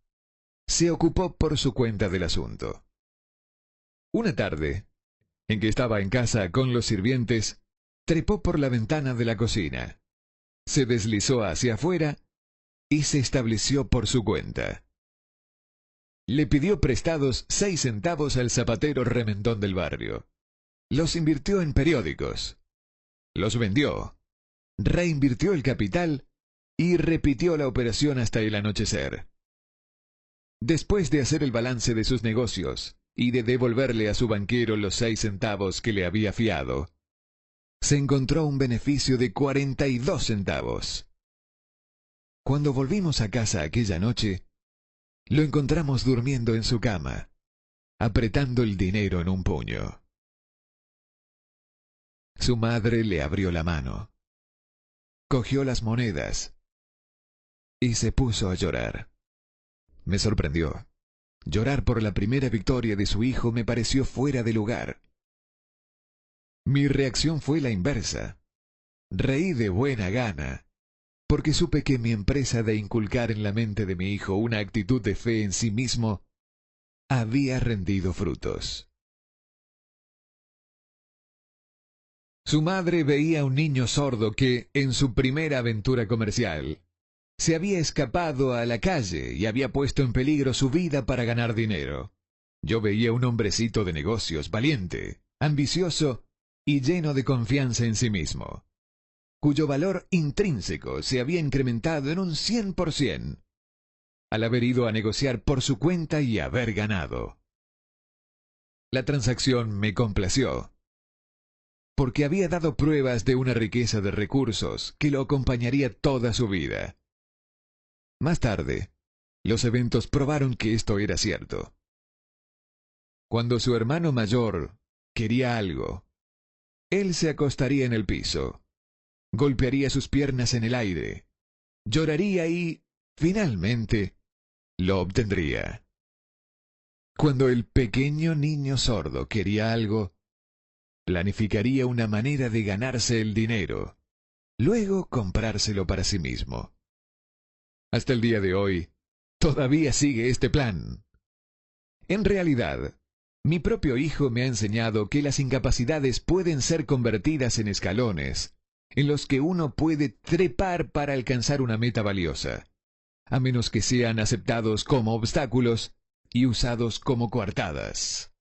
se ocupó por su cuenta del asunto. Una tarde, en que estaba en casa con los sirvientes, trepó por la ventana de la cocina, se deslizó hacia afuera y se estableció por su cuenta. Le pidió prestados 6 centavos al zapatero remendón del barrio. Los invirtió en periódicos. Los vendió. Reinvirtió el capital y repitió la operación hasta el anochecer. Después de hacer el balance de sus negocios y de devolverle a su banquero los 6 centavos que le había fiado, se encontró un beneficio de 42 centavos. Cuando volvimos a casa aquella noche, lo encontramos durmiendo en su cama, apretando el dinero en un puño. Su madre le abrió la mano, cogió las monedas y se puso a llorar. Me sorprendió. Llorar por la primera victoria de su hijo me pareció fuera de lugar. Mi reacción fue la inversa. Reí de buena gana, porque supe que mi empresa de inculcar en la mente de mi hijo una actitud de fe en sí mismo había rendido frutos. Su madre veía a un niño sordo que, en su primera aventura comercial, se había escapado a la calle y había puesto en peligro su vida para ganar dinero. Yo veía un hombrecito de negocios valiente, ambicioso y lleno de confianza en sí mismo, cuyo valor intrínseco se había incrementado en un 100%, al haber ido a negociar por su cuenta y haber ganado. La transacción me complació, porque había dado pruebas de una riqueza de recursos que lo acompañaría toda su vida. Más tarde, los eventos probaron que esto era cierto. Cuando su hermano mayor quería algo, él se acostaría en el piso, golpearía sus piernas en el aire, lloraría y, finalmente, lo obtendría. Cuando el pequeño niño sordo quería algo, planificaría una manera de ganarse el dinero, luego comprárselo para sí mismo. Hasta el día de hoy, todavía sigue este plan. En realidad, mi propio hijo me ha enseñado que las incapacidades pueden ser convertidas en escalones, en los que uno puede trepar para alcanzar una meta valiosa, a menos que sean aceptados como obstáculos y usados como coartadas.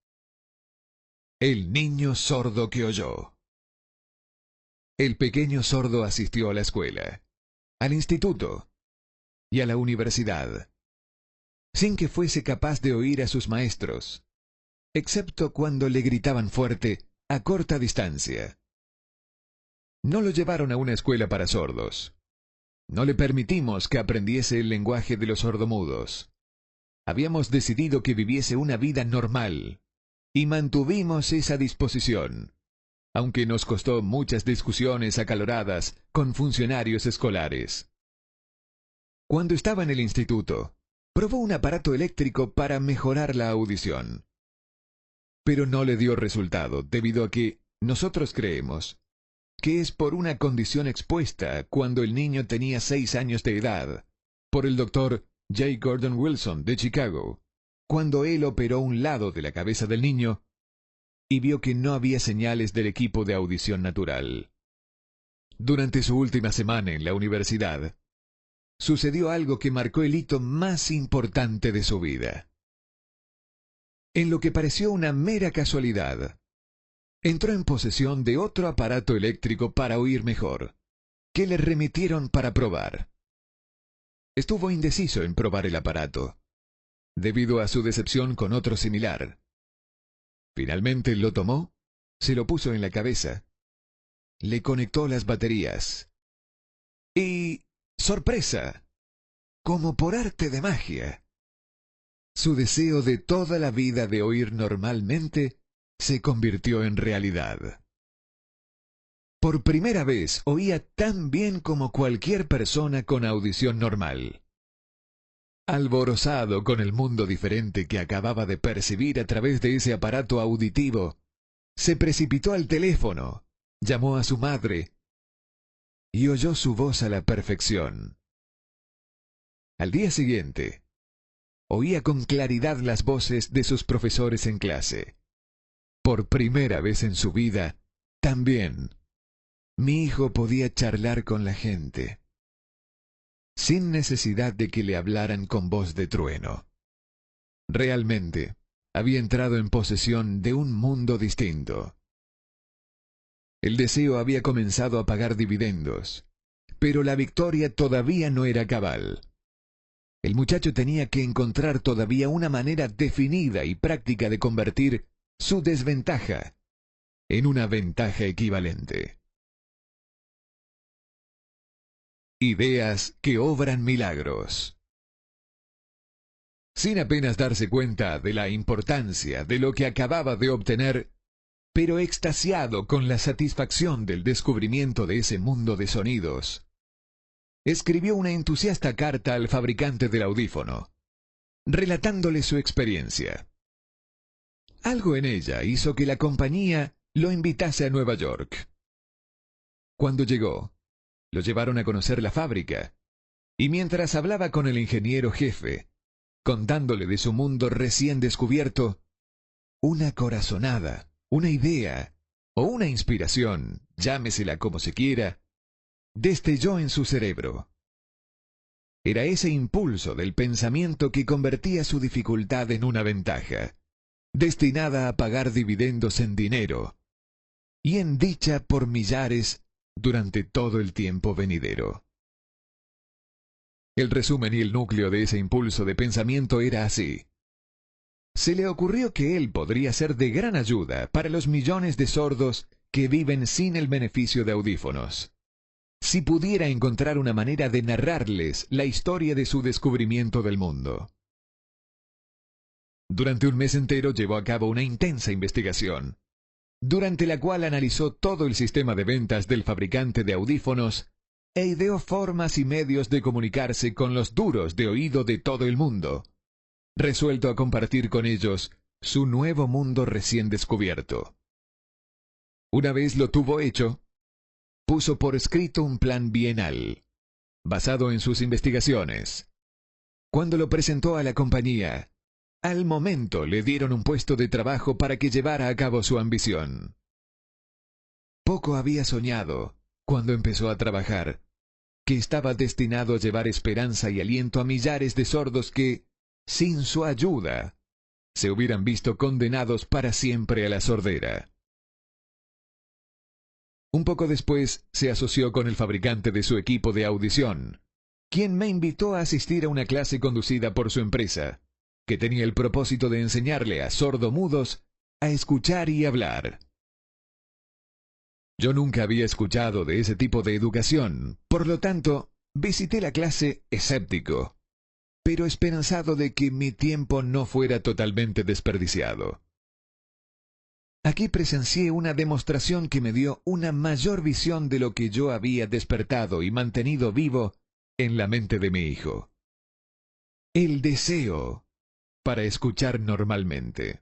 El niño sordo que oyó. El pequeño sordo asistió a la escuela, al instituto y a la universidad, sin que fuese capaz de oír a sus maestros, excepto cuando le gritaban fuerte a corta distancia. No lo llevaron a una escuela para sordos. No le permitimos que aprendiese el lenguaje de los sordomudos. Habíamos decidido que viviese una vida normal, y mantuvimos esa disposición, aunque nos costó muchas discusiones acaloradas con funcionarios escolares. Cuando estaba en el instituto, probó un aparato eléctrico para mejorar la audición. Pero no le dio resultado debido a que nosotros creemos que es por una condición expuesta cuando el niño tenía 6 años de edad, por el doctor J. Gordon Wilson de Chicago, cuando él operó un lado de la cabeza del niño y vio que no había señales del equipo de audición natural. Durante su última semana en la universidad, sucedió algo que marcó el hito más importante de su vida. En lo que pareció una mera casualidad, entró en posesión de otro aparato eléctrico para oír mejor, que le remitieron para probar. Estuvo indeciso en probar el aparato, debido a su decepción con otro similar. Finalmente lo tomó, se lo puso en la cabeza, le conectó las baterías y, ¡sorpresa!, como por arte de magia, su deseo de toda la vida de oír normalmente se convirtió en realidad. Por primera vez oía tan bien como cualquier persona con audición normal. Alborozado con el mundo diferente que acababa de percibir a través de ese aparato auditivo, se precipitó al teléfono, llamó a su madre y oyó su voz a la perfección. Al día siguiente, oía con claridad las voces de sus profesores en clase. Por primera vez en su vida, también, mi hijo podía charlar con la gente, sin necesidad de que le hablaran con voz de trueno. Realmente, había entrado en posesión de un mundo distinto. El deseo había comenzado a pagar dividendos, pero la victoria todavía no era cabal. El muchacho tenía que encontrar todavía una manera definida y práctica de convertir su desventaja en una ventaja equivalente. Ideas que obran milagros. Sin apenas darse cuenta de la importancia de lo que acababa de obtener, pero extasiado con la satisfacción del descubrimiento de ese mundo de sonidos, escribió una entusiasta carta al fabricante del audífono, relatándole su experiencia. Algo en ella hizo que la compañía lo invitase a Nueva York. Cuando llegó, lo llevaron a conocer la fábrica, y mientras hablaba con el ingeniero jefe, contándole de su mundo recién descubierto, una corazonada, una idea o una inspiración, llámesela como se quiera, destelló en su cerebro. Era ese impulso del pensamiento que convertía su dificultad en una ventaja, destinada a pagar dividendos en dinero y en dicha por millares durante todo el tiempo venidero. El resumen y el núcleo de ese impulso de pensamiento era así. Se le ocurrió que él podría ser de gran ayuda para los millones de sordos que viven sin el beneficio de audífonos, si pudiera encontrar una manera de narrarles la historia de su descubrimiento del mundo. Durante un mes entero llevó a cabo una intensa investigación, durante la cual analizó todo el sistema de ventas del fabricante de audífonos e ideó formas y medios de comunicarse con los duros de oído de todo el mundo, resuelto a compartir con ellos su nuevo mundo recién descubierto. Una vez lo tuvo hecho, puso por escrito un plan bienal, basado en sus investigaciones. Cuando lo presentó a la compañía, al momento le dieron un puesto de trabajo para que llevara a cabo su ambición. Poco había soñado, cuando empezó a trabajar, que estaba destinado a llevar esperanza y aliento a millares de sordos que, sin su ayuda, se hubieran visto condenados para siempre a la sordera. Un poco después se asoció con el fabricante de su equipo de audición, quien me invitó a asistir a una clase conducida por su empresa, que tenía el propósito de enseñarle a sordomudos a escuchar y hablar. Yo nunca había escuchado de ese tipo de educación, por lo tanto, visité la clase escéptico, pero esperanzado de que mi tiempo no fuera totalmente desperdiciado. Aquí presencié una demostración que me dio una mayor visión de lo que yo había despertado y mantenido vivo en la mente de mi hijo. El deseo para escuchar normalmente.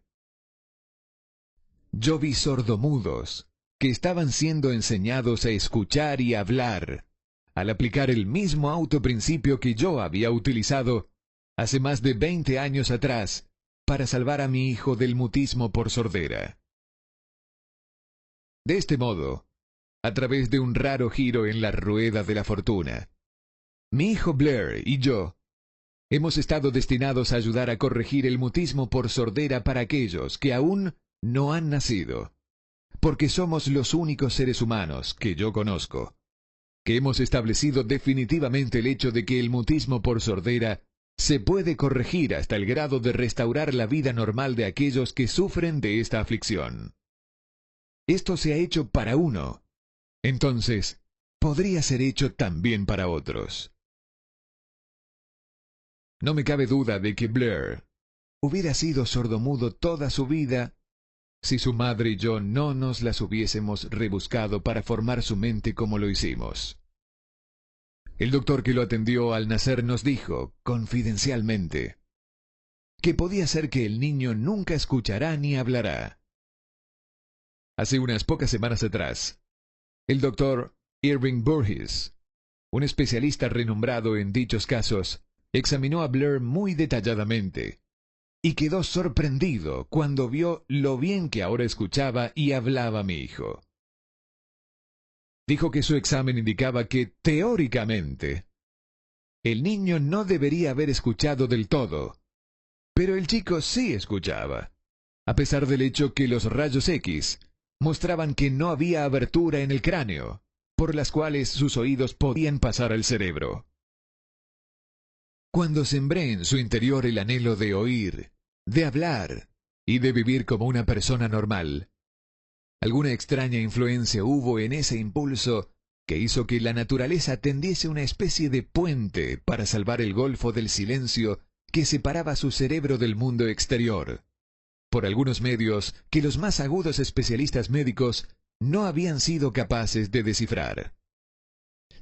Yo vi sordomudos que estaban siendo enseñados a escuchar y hablar, al aplicar el mismo autoprincipio que yo había utilizado hace más de 20 años atrás para salvar a mi hijo del mutismo por sordera. De este modo, a través de un raro giro en la rueda de la fortuna, mi hijo Blair y yo hemos estado destinados a ayudar a corregir el mutismo por sordera para aquellos que aún no han nacido, porque somos los únicos seres humanos que yo conozco que hemos establecido definitivamente el hecho de que el mutismo por sordera se puede corregir hasta el grado de restaurar la vida normal de aquellos que sufren de esta aflicción. Esto se ha hecho para uno, entonces podría ser hecho también para otros. No me cabe duda de que Blair hubiera sido sordomudo toda su vida si su madre y yo no nos las hubiésemos rebuscado para formar su mente como lo hicimos. El doctor que lo atendió al nacer nos dijo, confidencialmente, que podía ser que el niño nunca escuchará ni hablará. Hace unas pocas semanas atrás, el doctor Irving Burgess, un especialista renombrado en dichos casos, examinó a Blair muy detalladamente y quedó sorprendido cuando vio lo bien que ahora escuchaba y hablaba mi hijo. Dijo que su examen indicaba que, teóricamente, el niño no debería haber escuchado del todo, pero el chico sí escuchaba, a pesar del hecho que los rayos X mostraban que no había abertura en el cráneo, por las cuales sus oídos podían pasar al cerebro. Cuando sembré en su interior el anhelo de oír, de hablar y de vivir como una persona normal, alguna extraña influencia hubo en ese impulso que hizo que la naturaleza tendiese una especie de puente para salvar el golfo del silencio que separaba su cerebro del mundo exterior, por algunos medios que los más agudos especialistas médicos no habían sido capaces de descifrar.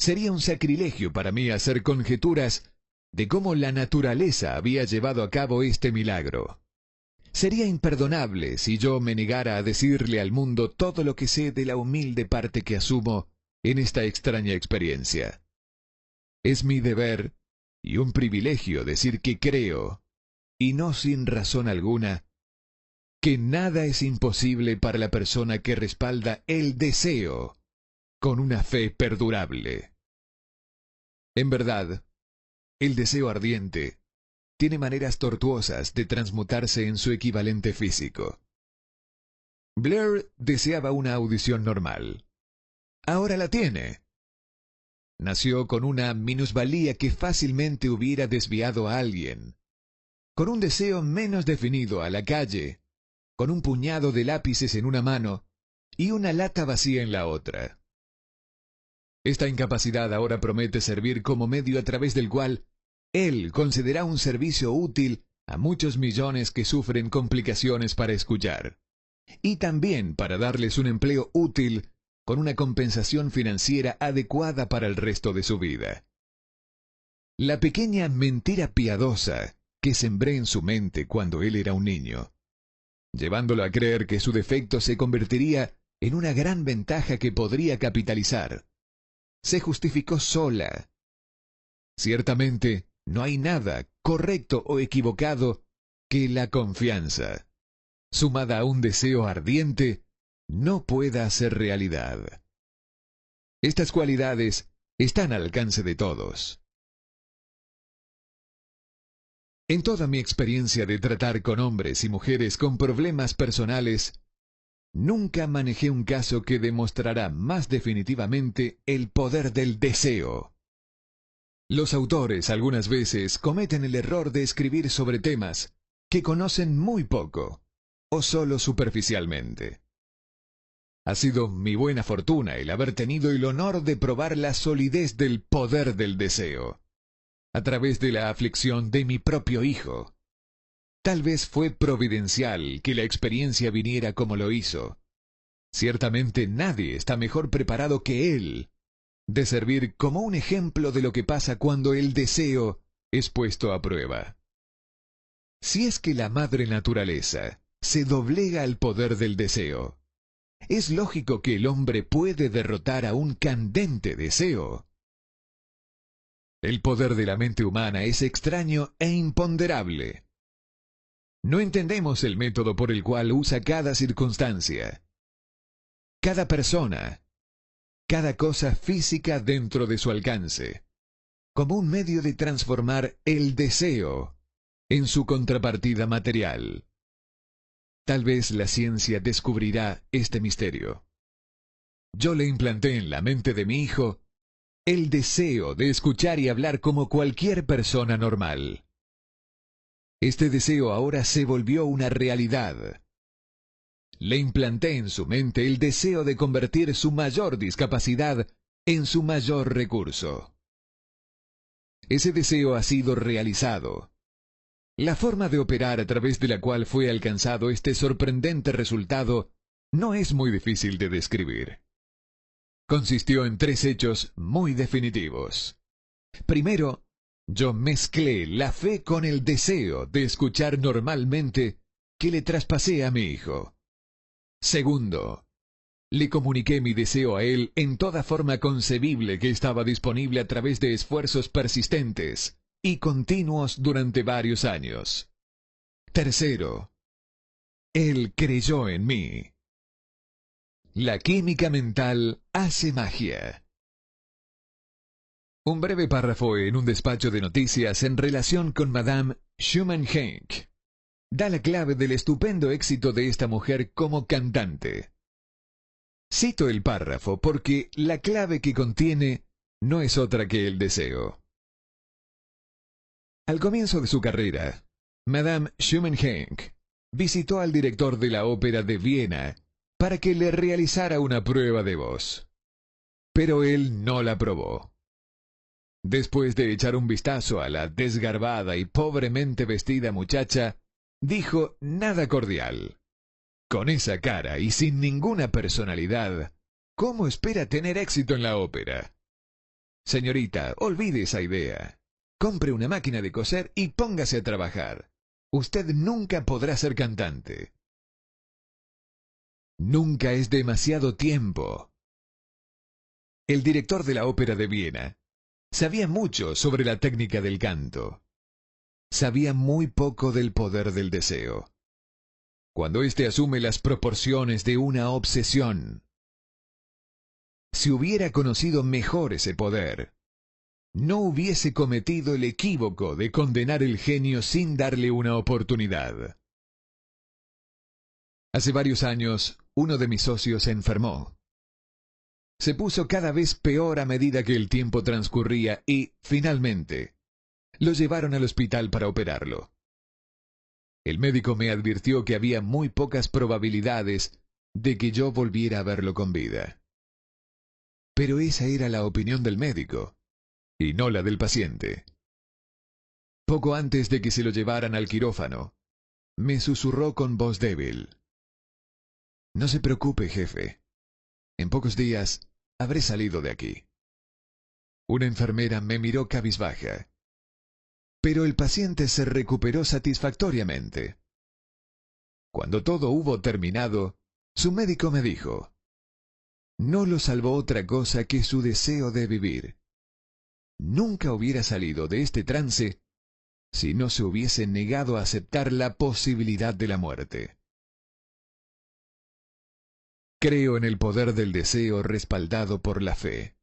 Sería un sacrilegio para mí hacer conjeturas de cómo la naturaleza había llevado a cabo este milagro. Sería imperdonable si yo me negara a decirle al mundo todo lo que sé de la humilde parte que asumo en esta extraña experiencia. Es mi deber y un privilegio decir que creo, y no sin razón alguna, que nada es imposible para la persona que respalda el deseo con una fe perdurable. En verdad, el deseo ardiente tiene maneras tortuosas de transmutarse en su equivalente físico. Blair deseaba una audición normal. Ahora la tiene. Nació con una minusvalía que fácilmente hubiera desviado a alguien, con un deseo menos definido a la calle, con un puñado de lápices en una mano y una lata vacía en la otra. Esta incapacidad ahora promete servir como medio a través del cual él concederá un servicio útil a muchos millones que sufren complicaciones para escuchar, y también para darles un empleo útil con una compensación financiera adecuada para el resto de su vida. La pequeña mentira piadosa que sembré en su mente cuando él era un niño, llevándolo a creer que su defecto se convertiría en una gran ventaja que podría capitalizar, se justificó sola. Ciertamente, no hay nada, correcto o equivocado, que la confianza, sumada a un deseo ardiente, no pueda hacer realidad. Estas cualidades están al alcance de todos. En toda mi experiencia de tratar con hombres y mujeres con problemas personales, nunca manejé un caso que demostrará más definitivamente el poder del deseo. Los autores algunas veces cometen el error de escribir sobre temas que conocen muy poco, o solo superficialmente. Ha sido mi buena fortuna el haber tenido el honor de probar la solidez del poder del deseo, a través de la aflicción de mi propio hijo. Tal vez fue providencial que la experiencia viniera como lo hizo. Ciertamente nadie está mejor preparado que él de servir como un ejemplo de lo que pasa cuando el deseo es puesto a prueba. Si es que la madre naturaleza se doblega al poder del deseo, es lógico que el hombre puede derrotar a un candente deseo. El poder de la mente humana es extraño e imponderable. No entendemos el método por el cual usa cada circunstancia, cada persona, cada cosa física dentro de su alcance, como un medio de transformar el deseo en su contrapartida material. Tal vez la ciencia descubrirá este misterio. Yo le implanté en la mente de mi hijo el deseo de escuchar y hablar como cualquier persona normal. Este deseo ahora se volvió una realidad. Le implanté en su mente el deseo de convertir su mayor discapacidad en su mayor recurso. Ese deseo ha sido realizado. La forma de operar a través de la cual fue alcanzado este sorprendente resultado no es muy difícil de describir. Consistió en 3 hechos muy definitivos. Primero, yo mezclé la fe con el deseo de escuchar normalmente que le traspasé a mi hijo. Segundo, le comuniqué mi deseo a él en toda forma concebible que estaba disponible a través de esfuerzos persistentes y continuos durante varios años. Tercero, él creyó en mí. La química mental hace magia. Un breve párrafo en un despacho de noticias en relación con Madame Schumann-Heink da la clave del estupendo éxito de esta mujer como cantante. Cito el párrafo porque la clave que contiene no es otra que el deseo. Al comienzo de su carrera, Madame Schumann-Heink visitó al director de la ópera de Viena para que le realizara una prueba de voz. Pero él no la probó. Después de echar un vistazo a la desgarbada y pobremente vestida muchacha, dijo nada cordial. Con esa cara y sin ninguna personalidad, ¿cómo espera tener éxito en la ópera? Señorita, olvide esa idea. Compre una máquina de coser y póngase a trabajar. Usted nunca podrá ser cantante. Nunca es demasiado tiempo. El director de la Ópera de Viena sabía mucho sobre la técnica del canto. Sabía muy poco del poder del deseo. Cuando éste asume las proporciones de una obsesión. Si hubiera conocido mejor ese poder, no hubiese cometido el equívoco de condenar el genio sin darle una oportunidad. Hace varios años, uno de mis socios se enfermó. Se puso cada vez peor a medida que el tiempo transcurría y, finalmente, lo llevaron al hospital para operarlo. El médico me advirtió que había muy pocas probabilidades de que yo volviera a verlo con vida. Pero esa era la opinión del médico, y no la del paciente. Poco antes de que se lo llevaran al quirófano, me susurró con voz débil: «No se preocupe, jefe. En pocos días habré salido de aquí». Una enfermera me miró cabizbaja. Pero el paciente se recuperó satisfactoriamente. Cuando todo hubo terminado, su médico me dijo: «No lo salvó otra cosa que su deseo de vivir. Nunca hubiera salido de este trance si no se hubiese negado a aceptar la posibilidad de la muerte». Creo en el poder del deseo respaldado por la fe,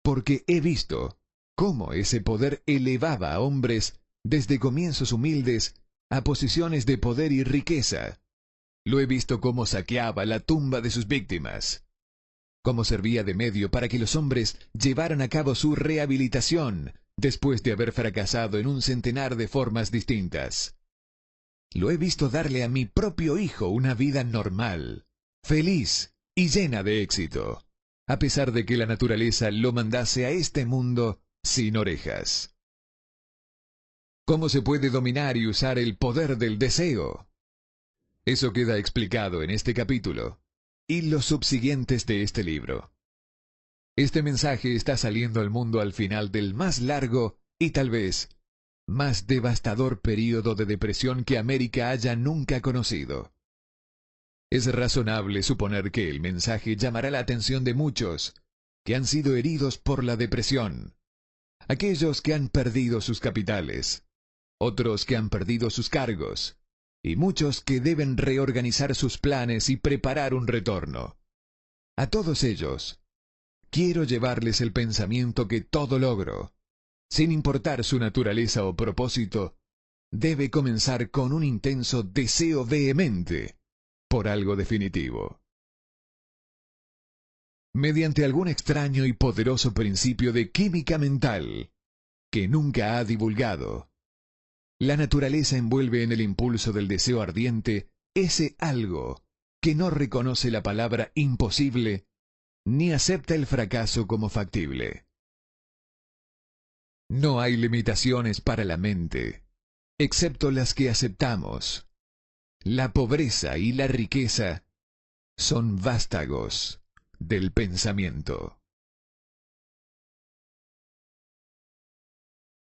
porque he visto cómo ese poder elevaba a hombres desde comienzos humildes a posiciones de poder y riqueza. Lo he visto cómo saqueaba la tumba de sus víctimas, cómo servía de medio para que los hombres llevaran a cabo su rehabilitación después de haber fracasado en un centenar de formas distintas. Lo he visto darle a mi propio hijo una vida normal, feliz y llena de éxito, a pesar de que la naturaleza lo mandase a este mundo sin orejas. ¿Cómo se puede dominar y usar el poder del deseo? Eso queda explicado en este capítulo y los subsiguientes de este libro. Este mensaje está saliendo al mundo al final del más largo y tal vez más devastador período de depresión que América haya nunca conocido. Es razonable suponer que el mensaje llamará la atención de muchos que han sido heridos por la depresión, aquellos que han perdido sus capitales, otros que han perdido sus cargos, y muchos que deben reorganizar sus planes y preparar un retorno. A todos ellos, quiero llevarles el pensamiento que todo logro, sin importar su naturaleza o propósito, debe comenzar con un intenso deseo vehemente por algo definitivo. Mediante algún extraño y poderoso principio de química mental que nunca ha divulgado, la naturaleza envuelve en el impulso del deseo ardiente ese algo que no reconoce la palabra imposible ni acepta el fracaso como factible. No hay limitaciones para la mente, excepto las que aceptamos. La pobreza y la riqueza son vástagos del pensamiento.